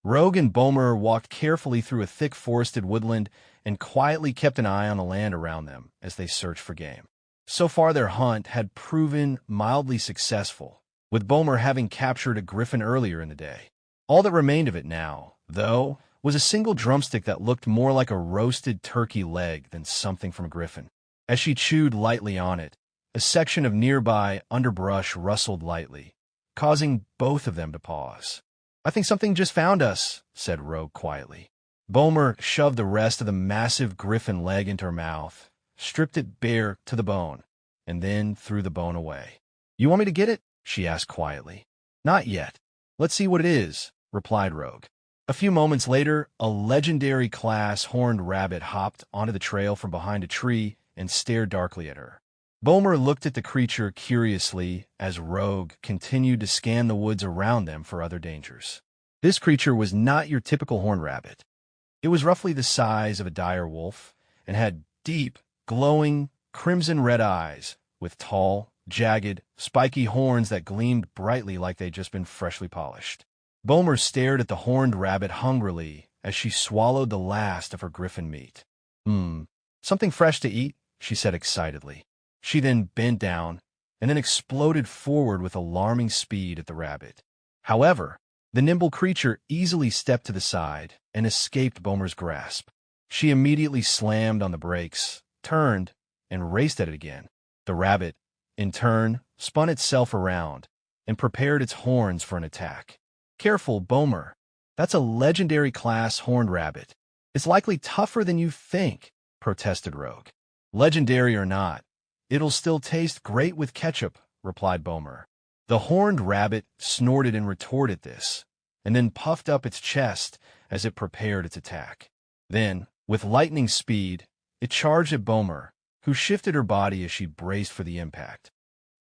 Rogue and Bowmer walked carefully through a thick forested woodland and quietly kept an eye on the land around them as they searched for game. So far, their hunt had proven mildly successful, with Bowmer having captured a griffin earlier in the day. All that remained of it now, though, was a single drumstick that looked more like a roasted turkey leg than something from a griffin. As she chewed lightly on it, a section of nearby underbrush rustled lightly, causing both of them to pause. "I think something just found us," said Rogue quietly. Bowmer shoved the rest of the massive griffin leg into her mouth, stripped it bare to the bone, and then threw the bone away. "You want me to get it?" she asked quietly. "Not yet. Let's see what it is," replied Rogue. A few moments later, a legendary class horned rabbit hopped onto the trail from behind a tree and stared darkly at her. Bowmer looked at the creature curiously as Rogue continued to scan the woods around them for other dangers. This creature was not your typical horned rabbit. It was roughly the size of a dire wolf and had deep, glowing, crimson-red eyes with tall, jagged, spiky horns that gleamed brightly like they'd just been freshly polished. Bowmer stared at the horned rabbit hungrily as she swallowed the last of her griffin meat. Something fresh to eat," she said excitedly. She then bent down and then exploded forward with alarming speed at the rabbit. However, the nimble creature easily stepped to the side and escaped Bowmer's grasp. She immediately slammed on the brakes, turned, and raced at it again. The rabbit, in turn, spun itself around and prepared its horns for an attack. "Careful, Bowmer. That's a legendary class horned rabbit. It's likely tougher than you think," protested Rogue. "Legendary or not, it'll still taste great with ketchup," replied Bowmer. The horned rabbit snorted in retort at this, and then puffed up its chest as it prepared its attack. Then, with lightning speed, it charged at Bowmer, who shifted her body as she braced for the impact.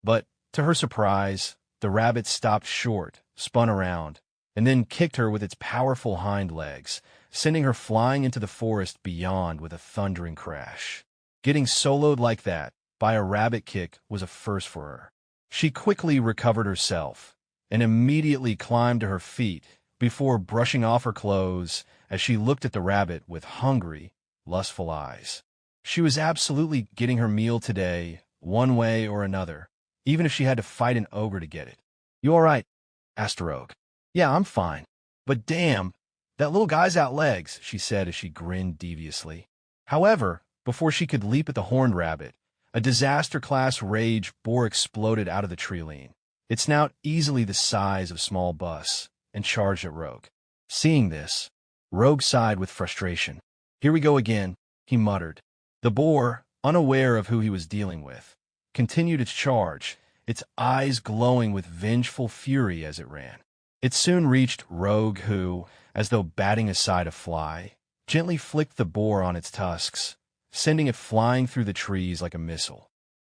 But, to her surprise, the rabbit stopped short, spun around, and then kicked her with its powerful hind legs, sending her flying into the forest beyond with a thundering crash. Getting soloed like that by a rabbit kick was a first for her. She quickly recovered herself and immediately climbed to her feet before brushing off her clothes as she looked at the rabbit with hungry, lustful eyes. She was absolutely getting her meal today, one way or another, even if she had to fight an ogre to get it. "You all right?" asked Rogue. "Yeah, I'm fine. But damn, that little guy's out legs," she said as she grinned deviously. However, before she could leap at the horned rabbit, a disaster-class rage boar exploded out of the tree line, its snout easily the size of a small bus, and charged at Rogue. Seeing this, Rogue sighed with frustration. "Here we go again," he muttered. The boar, unaware of who he was dealing with, continued its charge, its eyes glowing with vengeful fury as it ran. It soon reached Rogue who, as though batting aside a fly, gently flicked the boar on its tusks, sending it flying through the trees like a missile.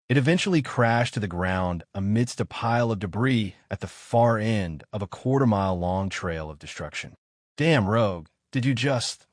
It eventually crashed to the ground amidst a pile of debris at the far end of a quarter-mile-long trail of destruction. "Damn, Rogue, did you just,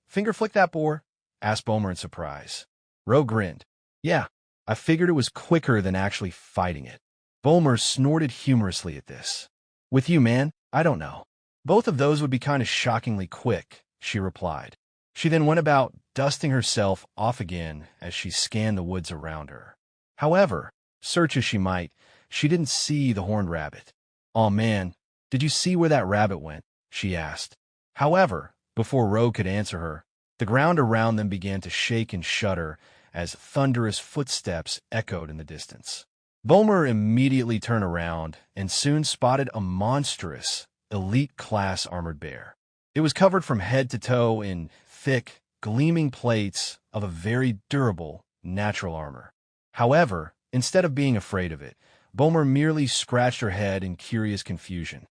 finger flick that boar?" asked Bowmer in surprise. Rogue grinned. "Yeah, I figured it was quicker than actually fighting it." Bowmer snorted humorously at this. "With you, man, I don't know. Both of those would be kind of shockingly quick," she replied. She then went about dusting herself off again as she scanned the woods around her. However, search as she might, she didn't see the horned rabbit. "Aw man, did you see where that rabbit went?" she asked. However, before Rogue could answer her, the ground around them began to shake and shudder as thunderous footsteps echoed in the distance. Bowmer immediately turned around and soon spotted a monstrous, elite-class armored bear. It was covered from head to toe in thick, gleaming plates of a very durable, natural armor. However, instead of being afraid of it, Bowmer merely scratched her head in curious confusion.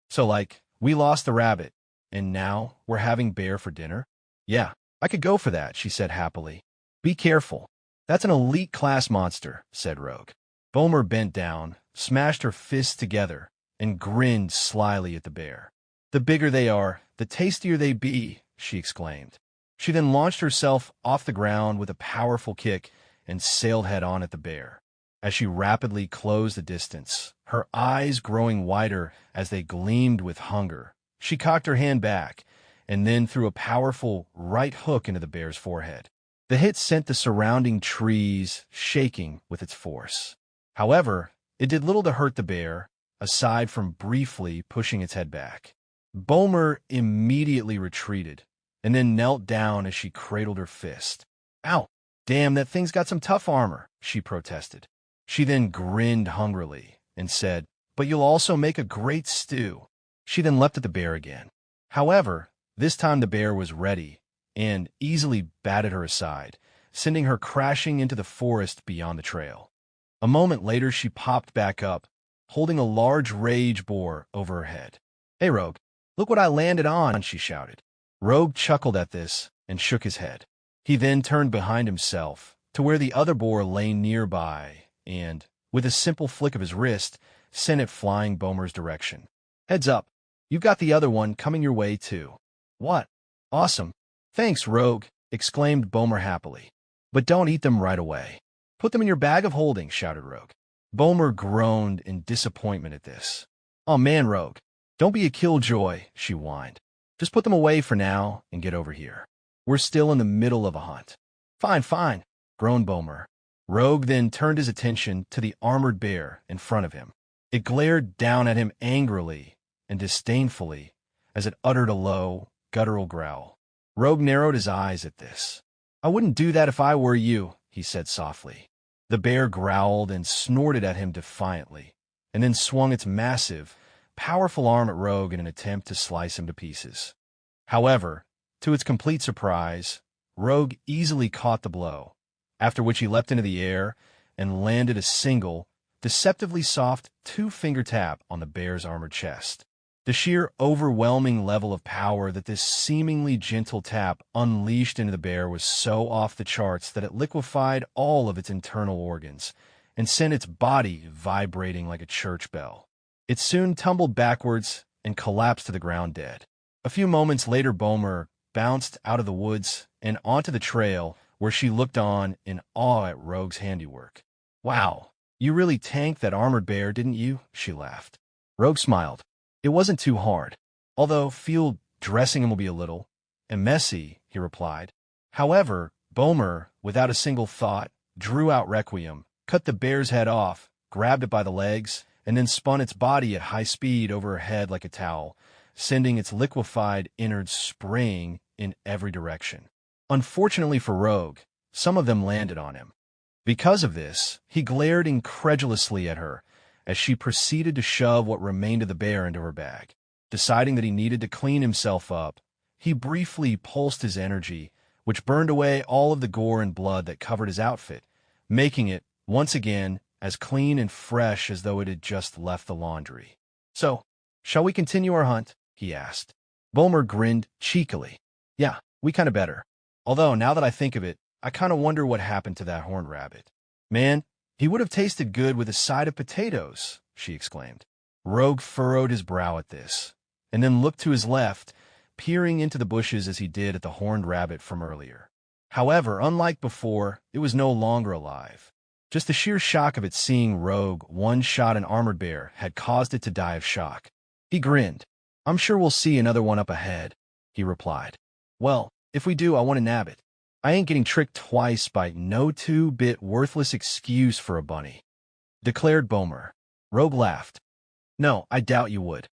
"So, we lost the rabbit, and now we're having bear for dinner?" "Yeah, I could go for that," she said happily. "Be careful. That's an elite-class monster," said Rogue. Bowmer bent down, smashed her fists together, and grinned slyly at the bear. "The bigger they are, the tastier they be," she exclaimed. She then launched herself off the ground with a powerful kick and sailed head-on at the bear. As she rapidly closed the distance, her eyes growing wider as they gleamed with hunger, She cocked her hand back and then threw a powerful right hook into the bear's forehead. The hit sent the surrounding trees shaking with its force. However, it did little to hurt the bear, aside from briefly pushing its head back. Bowmer immediately retreated and then knelt down as she cradled her fist. "Ow! Damn, that thing's got some tough armor," she protested. She then grinned hungrily and said, "But you'll also make a great stew." She then leapt at the bear again. However, this time the bear was ready and easily batted her aside, sending her crashing into the forest beyond the trail. A moment later, she popped back up, holding a large rage boar over her head. "Hey, Rogue, look what I landed on," she shouted. Rogue chuckled at this and shook his head. He then turned behind himself to where the other boar lay nearby and, with a simple flick of his wrist, sent it flying Bowmer's direction. "Heads up, you've got the other one coming your way too." "What? Awesome. Thanks, Rogue," exclaimed Bowmer happily. "But don't eat them right away. Put them in your bag of holding," shouted Rogue. Bowmer groaned in disappointment at this. "Oh man, Rogue, don't be a killjoy," she whined. "Just put them away for now and get over here. We're still in the middle of a hunt." "Fine, fine," groaned Bowmer. Rogue then turned his attention to the armored bear in front of him. It glared down at him angrily and disdainfully as it uttered a low, guttural growl. Rogue narrowed his eyes at this. "I wouldn't do that if I were you," he said softly. The bear growled and snorted at him defiantly, and then swung its massive, powerful arm at Rogue in an attempt to slice him to pieces. However, to its complete surprise, Rogue easily caught the blow, after which he leapt into the air and landed a single, deceptively soft two-finger tap on the bear's armored chest. The sheer overwhelming level of power that this seemingly gentle tap unleashed into the bear was so off the charts that it liquefied all of its internal organs and sent its body vibrating like a church bell. It soon tumbled backwards and collapsed to the ground dead. A few moments later, Bowmer bounced out of the woods and onto the trail, where she looked on in awe at Rogue's handiwork. "Wow, you really tanked that armored bear, didn't you?" she laughed. Rogue smiled. "It wasn't too hard, although field dressing him will be a little and messy," he replied. However, Bowmer, without a single thought, drew out Requiem, cut the bear's head off, grabbed it by the legs, and then spun its body at high speed over her head like a towel, sending its liquefied innards spraying in every direction. Unfortunately for Rogue, some of them landed on him. Because of this, he glared incredulously at her as she proceeded to shove what remained of the bear into her bag. Deciding that he needed to clean himself up, he briefly pulsed his energy, which burned away all of the gore and blood that covered his outfit, making it, once again, as clean and fresh as though it had just left the laundry. "So, shall we continue our hunt?" he asked. Bowmer grinned cheekily. "Yeah, we kinda better. Although, now that I think of it, I kinda wonder what happened to that horned rabbit. Man, he would have tasted good with a side of potatoes," she exclaimed. Rogue furrowed his brow at this, and then looked to his left, peering into the bushes as he did at the horned rabbit from earlier. However, unlike before, it was no longer alive. Just the sheer shock of it seeing Rogue one-shot an armored bear had caused it to die of shock. He grinned. "I'm sure we'll see another one up ahead," he replied. "Well, if we do, I want to nab it. I ain't getting tricked twice by no two-bit worthless excuse for a bunny," declared Bowmer. Rogue laughed. "No, I doubt you would.